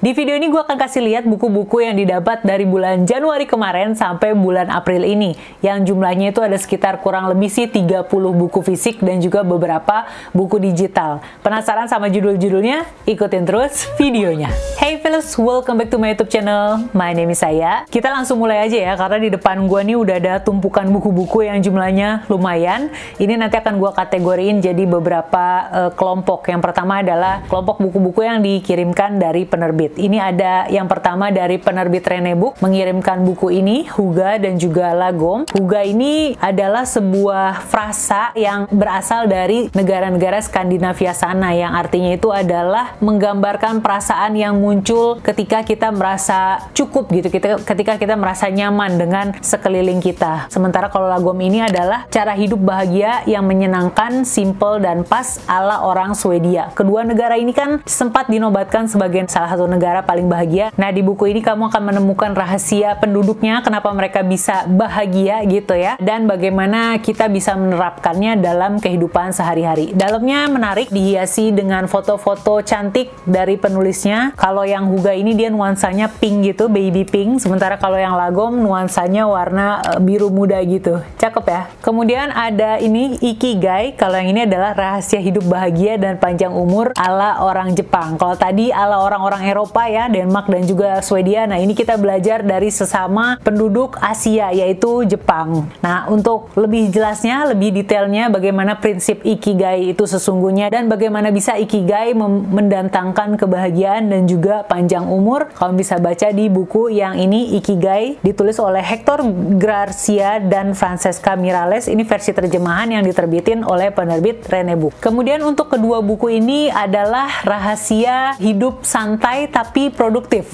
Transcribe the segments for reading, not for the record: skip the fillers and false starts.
Di video ini gue akan kasih lihat buku-buku yang didapat dari bulan Januari kemarin sampai bulan April ini. Yang jumlahnya itu ada sekitar kurang lebih sih 30 buku fisik dan juga beberapa buku digital. Penasaran sama judul-judulnya? Ikutin terus videonya. Hey fellas, welcome back to my YouTube channel. My name is Saya. Kita langsung mulai aja ya, karena di depan gue nih udah ada tumpukan buku-buku yang jumlahnya lumayan. Ini nanti akan gue kategoriin jadi beberapa kelompok. Yang pertama adalah kelompok buku-buku yang dikirimkan dari penerbit. Ini ada yang pertama dari penerbit Renebook, mengirimkan buku ini, Huga dan juga Lagom. Huga ini adalah sebuah frasa yang berasal dari negara-negara Skandinavia sana, yang artinya itu adalah menggambarkan perasaan yang muncul ketika kita merasa cukup gitu, ketika kita merasa nyaman dengan sekeliling kita. Sementara kalau Lagom ini adalah cara hidup bahagia yang menyenangkan, simple dan pas ala orang Swedia. Kedua negara ini kan sempat dinobatkan sebagai salah satu negara paling bahagia. Nah, di buku ini kamu akan menemukan rahasia penduduknya, kenapa mereka bisa bahagia gitu ya, dan bagaimana kita bisa menerapkannya dalam kehidupan sehari-hari. Dalamnya menarik, dihiasi dengan foto-foto cantik dari penulisnya. Kalau yang Huga ini dia nuansanya pink gitu, baby pink, sementara kalau yang Lagom nuansanya warna biru muda gitu. Cakep ya. Kemudian ada ini Ikigai. Kalau yang ini adalah rahasia hidup bahagia dan panjang umur ala orang Jepang. Kalau tadi ala orang-orang Eropa ya, Denmark dan juga Swedia. Nah, ini kita belajar dari sesama penduduk Asia, yaitu Jepang. Nah, untuk lebih jelasnya, lebih detailnya bagaimana prinsip Ikigai itu sesungguhnya dan bagaimana bisa Ikigai mendatangkan kebahagiaan dan juga panjang umur, kamu bisa baca di buku yang ini, Ikigai, ditulis oleh Hector Garcia dan Francesca Miralles. Ini versi terjemahan yang diterbitin oleh penerbit Renebook. Kemudian untuk kedua buku ini adalah rahasia hidup santai tapi produktif.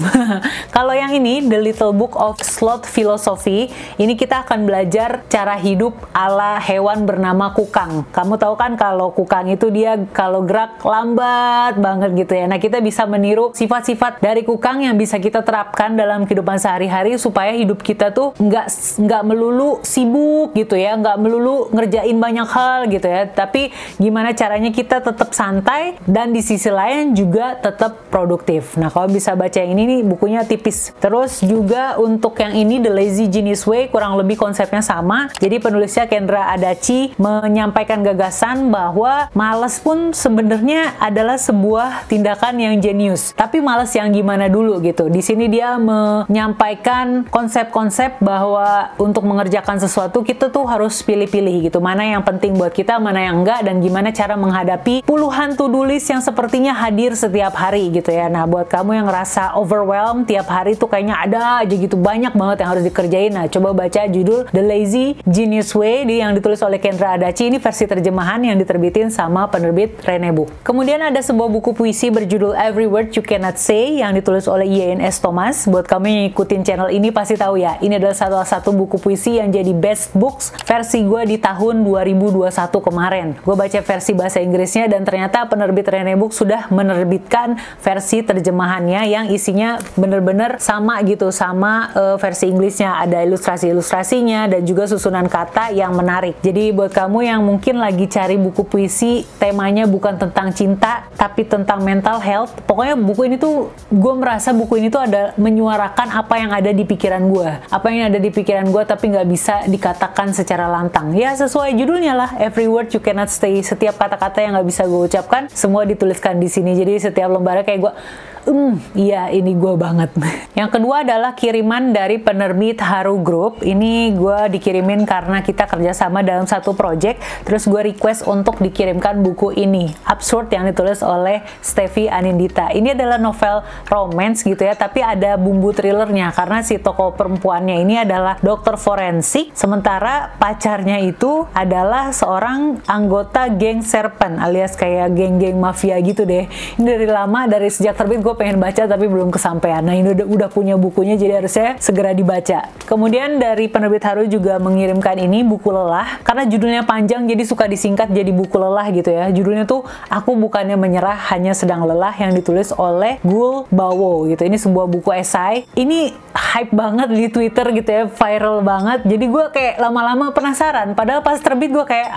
Kalau yang ini, The Little Book of Sloth Philosophy, ini kita akan belajar cara hidup ala hewan bernama kukang. Kamu tahu kan kalau kukang itu dia kalau gerak lambat banget gitu ya. Nah, kita bisa meniru sifat-sifat dari kukang yang bisa kita terapkan dalam kehidupan sehari-hari supaya hidup kita tuh nggak melulu sibuk gitu ya, nggak melulu ngerjain banyak hal gitu ya. Tapi gimana caranya kita tetap santai dan di sisi lain juga tetap produktif. Nah, kalau bisa baca yang ini nih, bukunya tipis. Terus juga untuk yang ini, The Lazy Genius Way, kurang lebih konsepnya sama. Jadi penulisnya Kendra Adachi menyampaikan gagasan bahwa malas pun sebenarnya adalah sebuah tindakan yang jenius. Tapi malas yang gimana dulu gitu. Di sini dia menyampaikan konsep-konsep bahwa untuk mengerjakan sesuatu kita tuh harus pilih-pilih gitu. Mana yang penting buat kita, mana yang enggak, dan gimana cara menghadapi puluhan to-do list yang sepertinya hadir setiap hari gitu ya. Nah, buat kamu yang ngerasa overwhelmed tiap hari tuh kayaknya ada aja gitu, banyak banget yang harus dikerjain. Nah, coba baca judul The Lazy Genius Way yang ditulis oleh Kendra Adachi. Ini versi terjemahan yang diterbitin sama penerbit Renebook. Kemudian ada sebuah buku puisi berjudul Every Word You Cannot Say yang ditulis oleh INS Thomas. Buat kamu yang ikutin channel ini pasti tahu ya, ini adalah salah satu buku puisi yang jadi best books versi gue di tahun 2021 kemarin. Gue baca versi bahasa Inggrisnya dan ternyata penerbit Renebook sudah menerbitkan versi terjemahannya yang isinya bener-bener sama gitu, sama versi Inggrisnya. Ada ilustrasi-ilustrasinya dan juga susunan kata yang menarik. Jadi buat kamu yang mungkin lagi cari buku puisi temanya bukan tentang cinta tapi tentang mental health, pokoknya buku ini tuh, gue merasa buku ini tuh ada menyuarakan apa yang ada di pikiran gue, apa yang ada di pikiran gue tapi nggak bisa dikatakan secara lantang. Ya sesuai judulnya lah, Every Word You Cannot Say. Setiap kata-kata yang nggak bisa gue ucapkan semua dituliskan di sini. Jadi setiap lembarnya kayak gue, iya ini gue banget. Yang kedua adalah kiriman dari penerbit Haru Group. Ini gue dikirimin karena kita kerjasama dalam satu project. Terus gue request untuk dikirimkan buku ini, Absurd, yang ditulis oleh Steffi Anindita. Ini adalah novel romance gitu ya, tapi ada bumbu thrillernya karena si tokoh perempuannya ini adalah dokter forensik, sementara pacarnya itu adalah seorang anggota geng serpent alias kayak geng-geng mafia gitu deh. Ini dari lama, dari sejak terbit gue pengen baca tapi belum kesampaian. Nah, ini udah punya bukunya, jadi harusnya segera dibaca. Kemudian dari penerbit Haru juga mengirimkan ini, buku lelah, karena judulnya panjang jadi suka disingkat jadi buku lelah gitu ya. Judulnya tuh Aku Bukannya Menyerah, Hanya Sedang Lelah, yang ditulis oleh Gul Bawo gitu. Ini sebuah buku esai. Ini hype banget di Twitter gitu ya, viral banget. Jadi gue kayak lama-lama penasaran. Padahal pas terbit gue kayak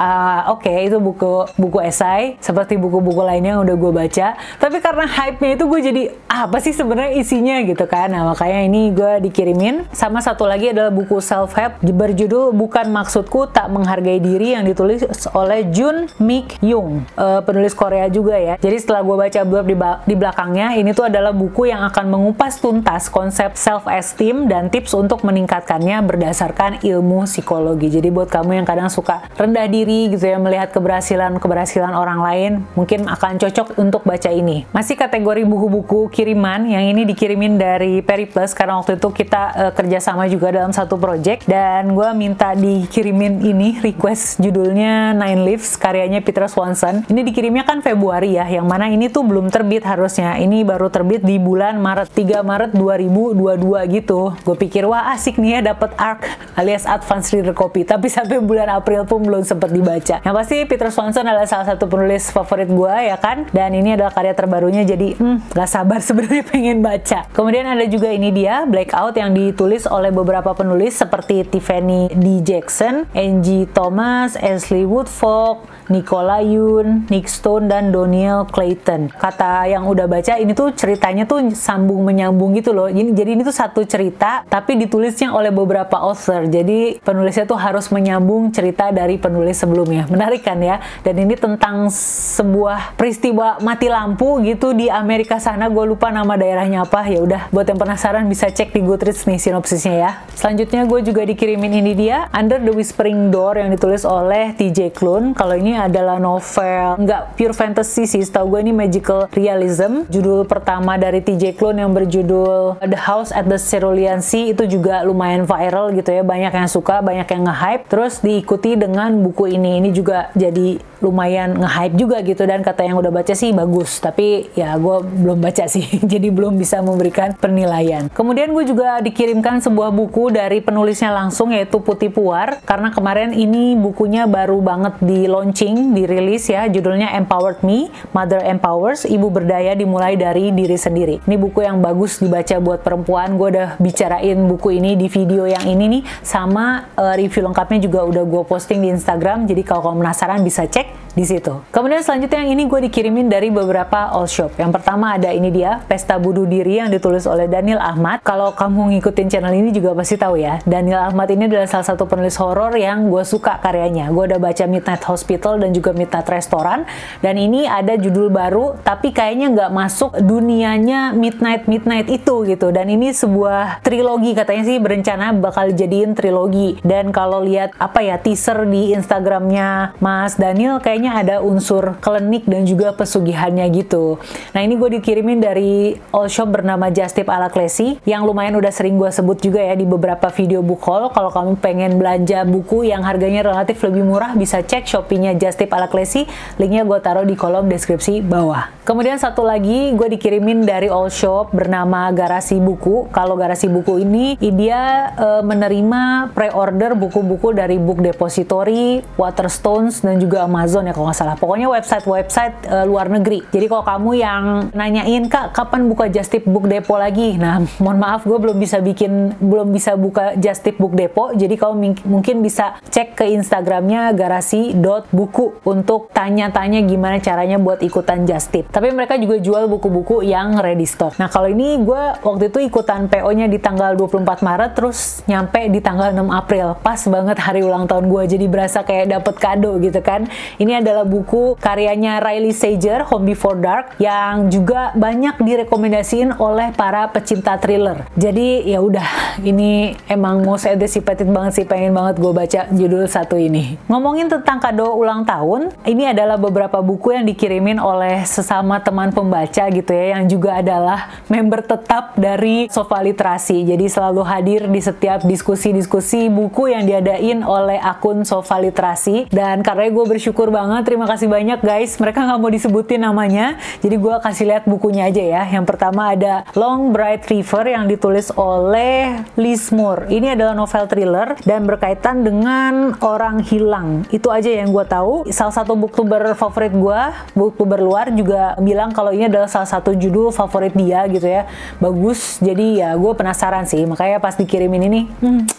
oke, itu buku esai seperti buku-buku lainnya yang udah gue baca. Tapi karena hype-nya itu gue jadi jadi apa sih sebenarnya isinya gitu kan. Nah makanya ini gue dikirimin. Sama satu lagi adalah buku self help berjudul Bukan Maksudku Tak Menghargai Diri, yang ditulis oleh Jun Mik Young, penulis Korea juga ya. Jadi setelah gue baca blurb di belakangnya, ini tuh adalah buku yang akan mengupas tuntas konsep self esteem dan tips untuk meningkatkannya berdasarkan ilmu psikologi. Jadi buat kamu yang kadang suka rendah diri gitu ya, melihat keberhasilan orang lain, mungkin akan cocok untuk baca ini. Masih kategori buku-buku kiriman, yang ini dikirimin dari Periplus karena waktu itu kita kerjasama juga dalam satu project, dan gue minta dikirimin ini, request judulnya Nine Lives karyanya Peter Swanson. Ini dikirimnya kan Februari ya, yang mana ini tuh belum terbit harusnya. Ini baru terbit di bulan Maret, 3 Maret 2022 gitu. Gue pikir wah asik nih ya, dapat ARC alias Advanced Reader Copy, tapi sampai bulan April pun belum sempat dibaca. Yang pasti Peter Swanson adalah salah satu penulis favorit gue ya kan, dan ini adalah karya terbarunya, jadi gak sabar sebenarnya pengen baca. Kemudian ada juga ini dia Blackout yang ditulis oleh beberapa penulis seperti Tiffany D. Jackson, Angie Thomas, Ashley Woodfolk, Nicola Yoon, Nick Stone, dan Doniel Clayton. Kata yang udah baca, ini tuh ceritanya tuh sambung menyambung gitu loh. Jadi ini tuh satu cerita tapi ditulisnya oleh beberapa author. Jadi penulisnya tuh harus menyambung cerita dari penulis sebelumnya. Menarik kan ya? Dan ini tentang sebuah peristiwa mati lampu gitu di Amerika sana. Gue lupa nama daerahnya apa. Ya udah, buat yang penasaran bisa cek di Goodreads nih sinopsisnya ya. Selanjutnya gue juga dikirimin ini dia Under the Whispering Door yang ditulis oleh TJ Klune. Kalau ini adalah novel nggak pure fantasy sih, setahu gue ini magical realism. Judul pertama dari TJ Klune yang berjudul The House at the Cerulean Sea itu juga lumayan viral gitu ya, banyak yang suka, banyak yang nge-hype. Terus diikuti dengan buku ini juga jadi lumayan nge-hype juga gitu, dan kata yang udah baca sih bagus, tapi ya gue belum baca sih jadi belum bisa memberikan penilaian. Kemudian gue juga dikirimkan sebuah buku dari penulisnya langsung, yaitu Putih Puar, karena kemarin ini bukunya baru banget di launching, dirilis ya. Judulnya Empowered Me, Mother Empowers, Ibu Berdaya Dimulai Dari Diri Sendiri. Ini buku yang bagus dibaca buat perempuan. Gue udah bicarain buku ini di video yang ini nih, sama review lengkapnya juga udah gue posting di Instagram, jadi kalau kamu penasaran bisa cek di situ. Kemudian selanjutnya yang ini gue dikirimin dari beberapa all shop. Yang pertama ada ini dia Pesta Bunuh Diri yang ditulis oleh Daniel Ahmad. Kalau kamu ngikutin channel ini juga pasti tahu ya, Daniel Ahmad ini adalah salah satu penulis horor yang gue suka karyanya. Gue udah baca Midnight Hospital dan juga Midnight Restaurant, dan ini ada judul baru tapi kayaknya nggak masuk dunianya Midnight itu gitu. Dan ini sebuah trilogi, katanya sih berencana bakal jadiin trilogi. Dan kalau lihat apa ya teaser di Instagramnya Mas Daniel, kayaknya ada unsur klinik dan juga pesugihannya gitu. Nah ini gue dikirimin dari all shop bernama Just Tip ala Classy, yang lumayan udah sering gue sebut juga ya di beberapa video book haul. Kalau kamu pengen belanja buku yang harganya relatif lebih murah, bisa cek Shopee-nya Just Tip ala Classy. Linknya gue taruh di kolom deskripsi bawah. Kemudian satu lagi gue dikirimin dari all shop bernama Garasi Buku. Kalau Garasi Buku ini dia menerima pre-order buku-buku dari Book Depository, Waterstones, dan juga Amazon ya kalau nggak salah. Pokoknya website luar negeri. Jadi kalau kamu yang nanyain, Kak, kapan buka Just Tip Book Depot lagi? Nah, mohon maaf gue belum bisa buka Just Tip Book Depot. Jadi kamu mungkin bisa cek ke Instagramnya garasi.buku untuk tanya-tanya gimana caranya buat ikutan Just Tip. Tapi mereka juga jual buku-buku yang ready stock. Nah, kalau ini gue waktu itu ikutan PO-nya di tanggal 24 Maret, terus nyampe di tanggal 6 April. Pas banget hari ulang tahun gue, jadi berasa kayak dapet kado gitu kan. Ini adalah buku karyanya Riley Sager, Home Before Dark, yang juga banyak direkomendasiin oleh para pecinta thriller. Jadi ya udah, ini emang most anticipated banget sih, pengen banget gue baca judul satu ini. Ngomongin tentang kado ulang tahun, ini adalah beberapa buku yang dikirimin oleh sesama teman pembaca gitu ya, yang juga adalah member tetap dari Sofa Literasi. Jadi selalu hadir di setiap diskusi-diskusi buku yang diadain oleh akun Sofa Literasi. Dan karena gue bersyukur banget, terima kasih banyak guys, mereka nggak mau disebutin namanya, jadi gue kasih lihat bukunya aja ya. Yang pertama ada Long Bright River yang ditulis oleh Liz Moore. Ini adalah novel thriller dan berkaitan dengan orang hilang. Itu aja yang gue tahu. Salah satu booktuber favorit gue, booktuber luar, juga bilang kalau ini adalah salah satu judul favorit dia gitu ya, bagus. Jadi ya gue penasaran sih, makanya pas dikirimin ini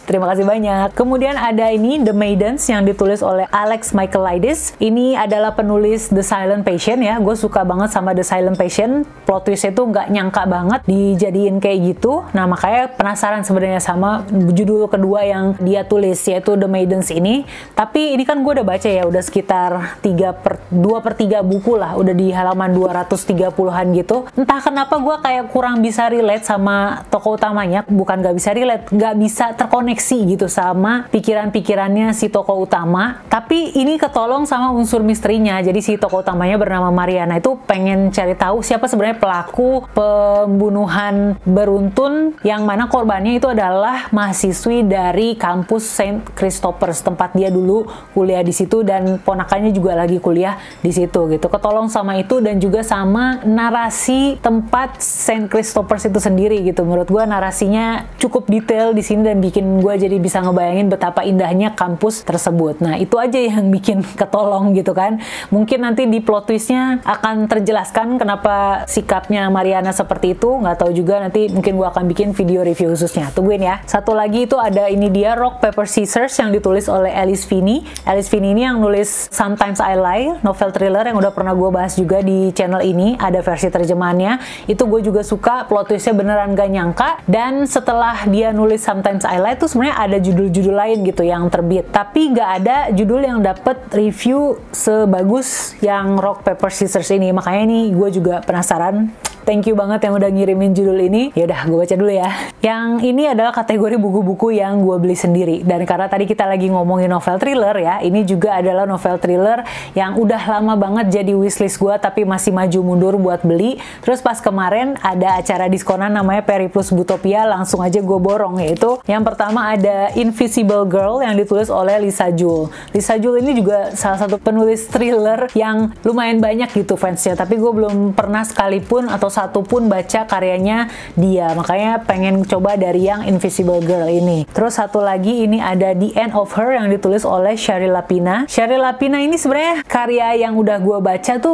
terima kasih banyak. Kemudian ada ini The Maidens yang ditulis oleh Alex Michaelides. Ini ini adalah penulis The Silent Patient ya. Gue suka banget sama The Silent Patient. Plot twistnya tuh nggak nyangka banget dijadiin kayak gitu. Nah, makanya penasaran sebenarnya sama judul kedua yang dia tulis, yaitu The Maidens ini. Tapi ini kan gue udah baca ya, udah sekitar 2/3 buku lah, udah di halaman 230-an gitu. Entah kenapa gue kayak kurang bisa relate sama tokoh utamanya. Bukan nggak bisa relate, nggak bisa terkoneksi gitu sama pikiran-pikirannya si tokoh utama. Tapi ini ketolong sama unsur misterinya. Jadi si tokoh utamanya bernama Mariana itu pengen cari tahu siapa sebenarnya pelaku pembunuhan beruntun yang mana korbannya itu adalah mahasiswi dari kampus Saint Christopher's, tempat dia dulu kuliah di situ, dan ponakannya juga lagi kuliah di situ gitu. Ketolong sama itu dan juga sama narasi tempat Saint Christopher's itu sendiri gitu. Menurut gue narasinya cukup detail di sini dan bikin gue jadi bisa ngebayangin betapa indahnya kampus tersebut. Nah, itu aja yang bikin ketolong gitu kan. Mungkin nanti di plot twistnya akan terjelaskan kenapa sikapnya Mariana seperti itu. Nggak tahu juga, nanti mungkin gue akan bikin video review khususnya. Tungguin ya. Satu lagi itu ada ini dia, Rock Paper Scissors, yang ditulis oleh Alice Finney. Alice Finney ini yang nulis Sometimes I Lie, novel thriller yang udah pernah gue bahas juga di channel ini. Ada versi terjemahannya. Itu gue juga suka, plot twistnya beneran gak nyangka. Dan setelah dia nulis Sometimes I Lie, itu sebenarnya ada judul-judul lain gitu yang terbit. Tapi gak ada judul yang dapet review sebagus yang Rock Paper Scissors ini. Makanya ini gue juga penasaran. Thank you banget yang udah ngirimin judul ini. Yaudah, gue baca dulu ya. Yang ini adalah kategori buku-buku yang gue beli sendiri. Dan karena tadi kita lagi ngomongin novel thriller ya, ini juga adalah novel thriller yang udah lama banget jadi wishlist gue, tapi masih maju mundur buat beli. Terus pas kemarin ada acara diskonan namanya Periplus Butopia, langsung aja gue borong. Yaitu yang pertama ada Invisible Girl yang ditulis oleh Lisa Joule. Lisa Joule ini juga salah satu penulis thriller yang lumayan banyak gitu fansnya. Tapi gue belum pernah sekalipun atau satupun baca karyanya dia, makanya pengen coba dari yang Invisible Girl ini. Terus satu lagi ini ada The End of Her yang ditulis oleh Shari Lapina. Shari Lapina ini sebenarnya karya yang udah gue baca tuh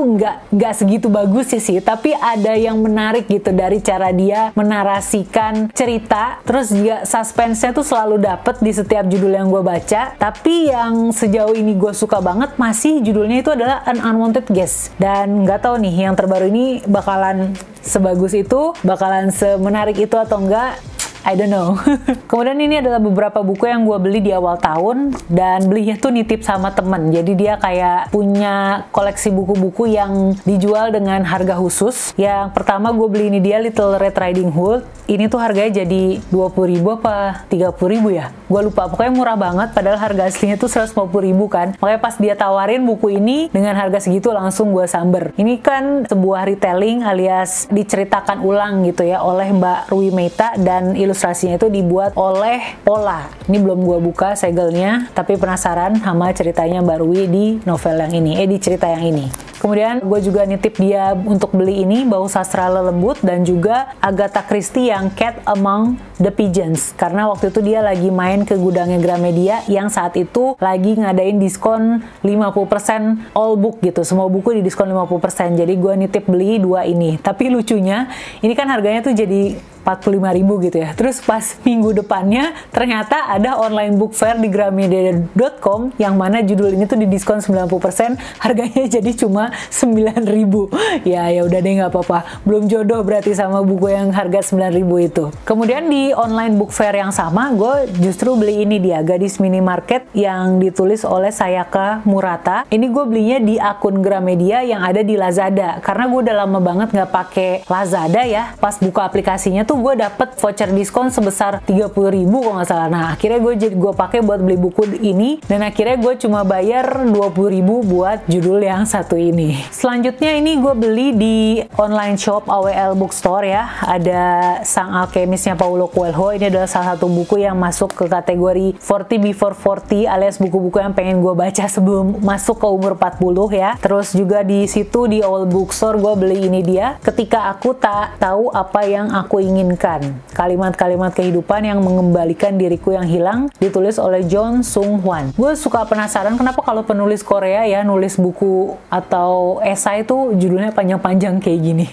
nggak segitu bagus sih, tapi ada yang menarik gitu dari cara dia menarasikan cerita. Terus juga suspense-nya tuh selalu dapet di setiap judul yang gue baca. Tapi yang sejauh ini gue suka banget masih judulnya itu adalah An Unwanted Guest. Dan nggak tahu nih yang terbaru ini bakalan sebagus itu, bakalan semenarik itu atau enggak, I don't know. Kemudian ini adalah beberapa buku yang gue beli di awal tahun, dan belinya tuh nitip sama temen. Jadi dia kayak punya koleksi buku-buku yang dijual dengan harga khusus. Yang pertama gue beli ini dia, Little Red Riding Hood. Ini tuh harganya jadi 20.000 apa 30.000 ya? Gue lupa, pokoknya murah banget, padahal harga aslinya tuh 150.000 kan. Makanya pas dia tawarin buku ini dengan harga segitu, langsung gue samber. Ini kan sebuah retelling alias diceritakan ulang gitu ya oleh Mbak Rui Mehta, dan ilustrasinya itu dibuat oleh Pola. Ini belum gue buka segelnya, tapi penasaran sama ceritanya Mbak Rui di novel yang ini, di cerita yang ini. Kemudian gue juga nitip dia untuk beli ini, Bau Sastra Lelembut, dan juga Agatha Christie yang Cat Among the Pigeons. Karena waktu itu dia lagi main ke gudangnya Gramedia yang saat itu lagi ngadain diskon 50% all book gitu. Semua buku di diskon 50%. Jadi gue nitip beli dua ini. Tapi lucunya, ini kan harganya tuh jadi 45.000 gitu ya. Terus pas minggu depannya ternyata ada online book fair di gramedia.com yang mana judul ini tuh didiskon 90%, harganya jadi cuma 9.000. Ya udah deh, nggak apa-apa. Belum jodoh berarti sama buku yang harga 9.000 itu. Kemudian di online book fair yang sama, gue justru beli ini dia, Gadis Minimarket yang ditulis oleh Sayaka Murata. Ini gue belinya di akun Gramedia yang ada di Lazada. Karena gue udah lama banget nggak pakai Lazada ya. Pas buka aplikasinya tuh gue dapet voucher diskon sebesar 30.000 kalau nggak salah. Nah, akhirnya gue pakai buat beli buku ini, dan akhirnya gue cuma bayar 20.000 buat judul yang satu ini. Selanjutnya ini gue beli di online shop AWL Bookstore ya. Ada Sang Alkemisnya Paulo Coelho. Ini adalah salah satu buku yang masuk ke kategori 40 Before 40 alias buku-buku yang pengen gue baca sebelum masuk ke umur 40 ya. Terus juga di situ di AWL Bookstore gue beli ini dia, Ketika Aku Tak Tahu Apa Yang Aku Ingin inginkan. Kalimat-kalimat kehidupan yang mengembalikan diriku yang hilang, ditulis oleh John Sung Hwan. Gue suka penasaran kenapa kalau penulis Korea ya nulis buku atau esai itu judulnya panjang-panjang kayak gini.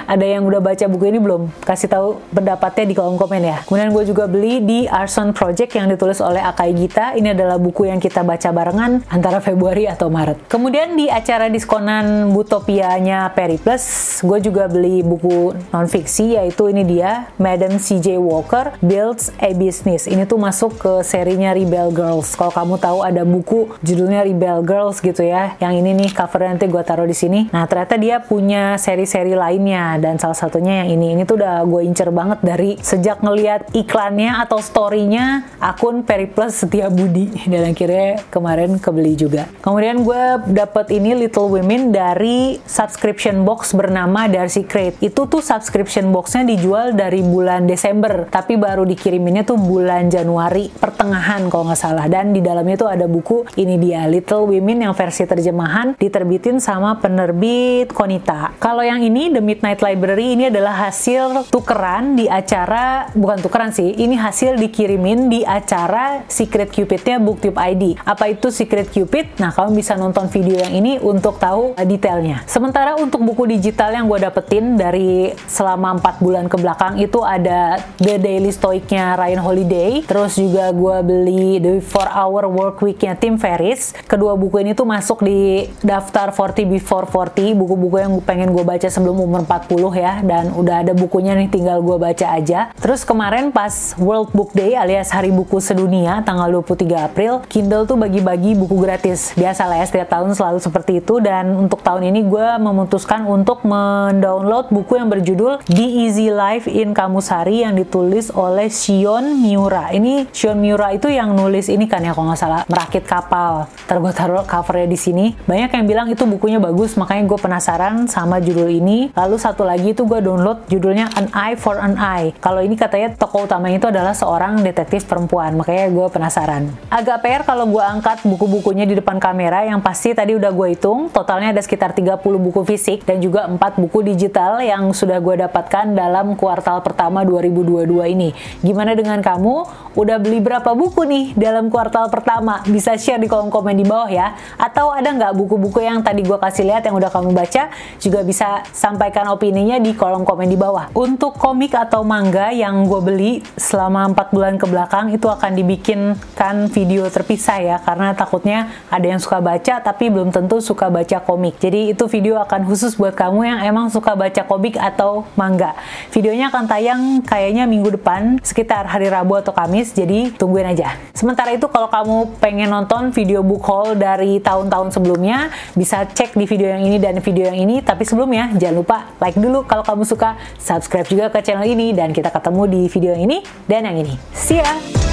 Ada yang udah baca buku ini belum? Kasih tahu pendapatnya di kolom komen ya. Kemudian gue juga beli The Arson Project yang ditulis oleh Akai Gita. Ini adalah buku yang kita baca barengan antara Februari atau Maret. Kemudian di acara diskonan Butopianya Periplus, gue juga beli buku non-fiksi, yaitu ini dia, Madam C.J. Walker Builds a Business. Ini tuh masuk ke serinya Rebel Girls. Kalau kamu tahu ada buku judulnya Rebel Girls gitu ya. Yang ini nih covernya nanti gue taruh di sini. Nah ternyata dia punya seri-seri lainnya dan salah satunya yang ini. Ini tuh udah gue incer banget dari sejak ngeliat iklannya atau story-nya akun Periplus Setiabudi, dan akhirnya kemarin kebeli juga. Kemudian gue dapet ini Little Women dari subscription box bernama Darcy Crate. Itu tuh subscription boxnya dijual dari bulan Desember, tapi baru dikiriminnya tuh bulan Januari pertengahan kalau nggak salah. Dan di dalamnya tuh ada buku ini dia, Little Women yang versi terjemahan, diterbitin sama penerbit Konita. Kalau yang ini The Midnight Library, ini adalah hasil tukeran di acara, bukan tukeran sih, ini hasil dikirimin di acara Secret Cupid-nya BookTube ID. Apa itu Secret Cupid? Nah, kamu bisa nonton video yang ini untuk tahu detailnya. Sementara untuk buku digital yang gue dapetin dari selama 4 bulan ke belakang itu ada The Daily Stoic-nya Ryan Holiday, terus juga gue beli The 4-Hour Work Week-nya Tim Ferriss. Kedua buku ini tuh masuk di daftar 40 Before 40, buku-buku yang pengen gue baca sebelum umur 40 ya, dan udah ada bukunya nih, tinggal gue baca aja. Terus kemarin pas World Book Day alias Hari Buku Sedunia tanggal 23 April, Kindle tuh bagi-bagi buku gratis. Biasalah ya, setiap tahun selalu seperti itu, dan untuk tahun ini gue memutuskan untuk mendownload buku yang berjudul The Easy Life in Kamusari yang ditulis oleh Shion Miura. Ini Shion Miura itu yang nulis ini kan ya, kalau nggak salah, Merakit Kapal. Ntar gue taruh covernya di sini. Banyak yang bilang itu bukunya bagus, makanya gue penasaran sama judul ini. Lalu satu lagi itu gue download judulnya An Eye for an Eye. Kalau ini katanya tokoh utamanya itu adalah seorang detektif perempuan, makanya gue penasaran. Agak PR kalau gue angkat buku-bukunya di depan kamera, yang pasti tadi udah gue hitung, totalnya ada sekitar 30 buku fisik dan juga 4 buku digital yang sudah gue dapatkan dalam kuartal pertama 2022 ini. Gimana dengan kamu? Udah beli berapa buku nih dalam kuartal pertama? Bisa share di kolom komen di bawah ya. Atau ada nggak buku-buku yang tadi gue kasih lihat yang udah kamu baca? Juga bisa sampaikan opininya di kolom komen di bawah. Untuk komik atau manga yang gue beli selama 4 bulan ke belakang itu akan dibikinkan video terpisah ya, karena takutnya ada yang suka baca tapi belum tentu suka baca komik. Jadi itu video akan khusus buat kamu yang emang suka baca komik atau manga. Videonya akan tayang kayaknya minggu depan sekitar hari Rabu atau Kamis, jadi tungguin aja. Sementara itu kalau kamu pengen nonton video book haul dari tahun-tahun sebelumnya, bisa cek di video yang ini dan video yang ini. Tapi sebelumnya jangan lupa like dulu kalau kamu suka, subscribe juga ke channel ini, dan kita ketemu di video yang ini dan yang ini. See ya!